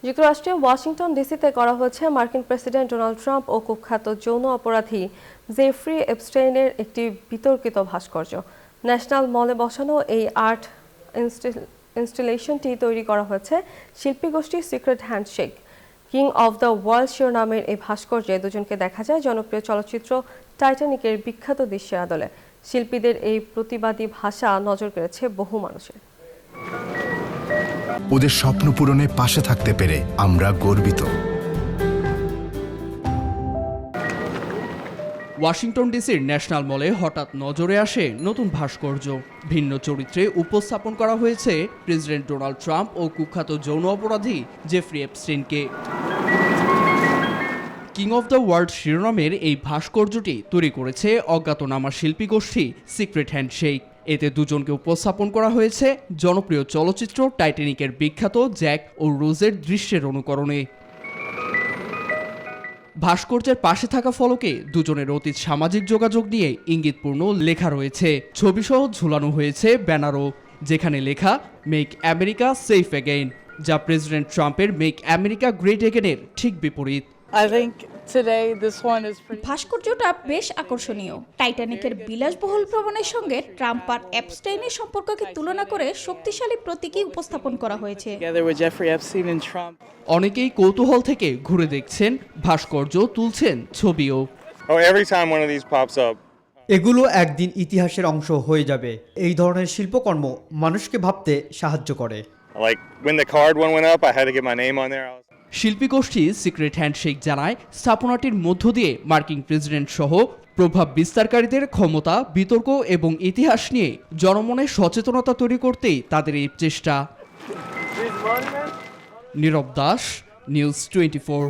যুক্তরাষ্ট্রের ওয়াশিংটন ডিসিতে করা হয়েছে মার্কিন প্রেসিডেন্ট ডোনাল্ড ট্রাম্প ও কুখ্যাত যৌন অপরাধী জেফ্রি এপস্টেইনের একটি বিতর্কিত ভাস্কর্য। ন্যাশনাল মলে বসানো এই আর্ট ইনস্টলেশনটি তৈরি করা হয়েছে শিল্পী গোষ্ঠী secret handshake. King of the world শিরোনামের এই ভাস্কর্যে দুজনকে দেখা যায় জনপ্রিয় চলচ্চিত্র টাইটানিকের বিখ্যাত দৃশ্যের আদলে। শিল্পীদের এই প্রতিবাদী ভাষা নজর কেড়েছে বহু মানুষের। ওদের স্বপ্ন পূরণে পাশে থাকতে পেরে আমরা গর্বিত। ওয়াশিংটন ডিসির ন্যাশনাল মলে হঠাৎ নজরে আসে নতুন ভাস্কর্য। ভিন্ন চরিত্রে উপস্থাপন করা হয়েছে প্রেসিডেন্ট ডোনাল্ড ট্রাম্প ও কুখ্যাত যৌন অপরাধী জেফ্রি এপস্টেইনকে। কিং অফ দ্য ওয়ার্ল্ড শিরোনামের এই ভাস্কর্যটি তৈরি করেছে অজ্ঞাতনামা শিল্পী গোষ্ঠী সিক্রেট হ্যান্ডশেক। এতে দুজনকে উপস্থাপন করা হয়েছে জনপ্রিয় চলচ্চিত্র টাইটানিকের বিখ্যাত জ্যাক ও রোজের দৃশ্যের অনুকরণে। ভাস্কর্যের পাশে থাকা ফলকে দুজনের অতীত সামাজিক যোগাযোগ নিয়ে ইঙ্গিতপূর্ণ লেখা রয়েছে। ছবিসহ ঝুলানো হয়েছে ব্যানারও, যেখানে লেখা মেক আমেরিকা সেফ অ্যাগেইন, যা প্রেসিডেন্ট ট্রাম্পের মেক আমেরিকা গ্রেট অ্যাগেইনের ঠিক বিপরীত। ভাস্কর্যটা বেশ আকর্ষণীয়। টাইটানিকের বিলাসবহুল ভ্রমণের সঙ্গে ট্রাম্প আর এপস্টেইনের সম্পর্ককে তুলনা করে শক্তিশালী প্রতীকী উপস্থাপন করা হয়েছে। অনেকেই কৌতূহল থেকে ঘুরে দেখছেন ভাস্কর্য, তুলছেন ছবিও। এগুলো একদিন ইতিহাসের অংশ হয়ে যাবে। এই ধরনের শিল্পকর্ম মানুষকে ভাবতে সাহায্য করে। শিল্পী গোষ্ঠী সিক্রেট হ্যান্ডশেক জানায়, স্থাপনাটির মধ্য দিয়ে মার্কিন প্রেসিডেন্ট সহ প্রভাব বিস্তারকারীদের ক্ষমতা, বিতর্ক এবং ইতিহাস নিয়ে জনমনে সচেতনতা তৈরি করতেই তাদের এই চেষ্টা। নীরব দাস, নিউজ 24।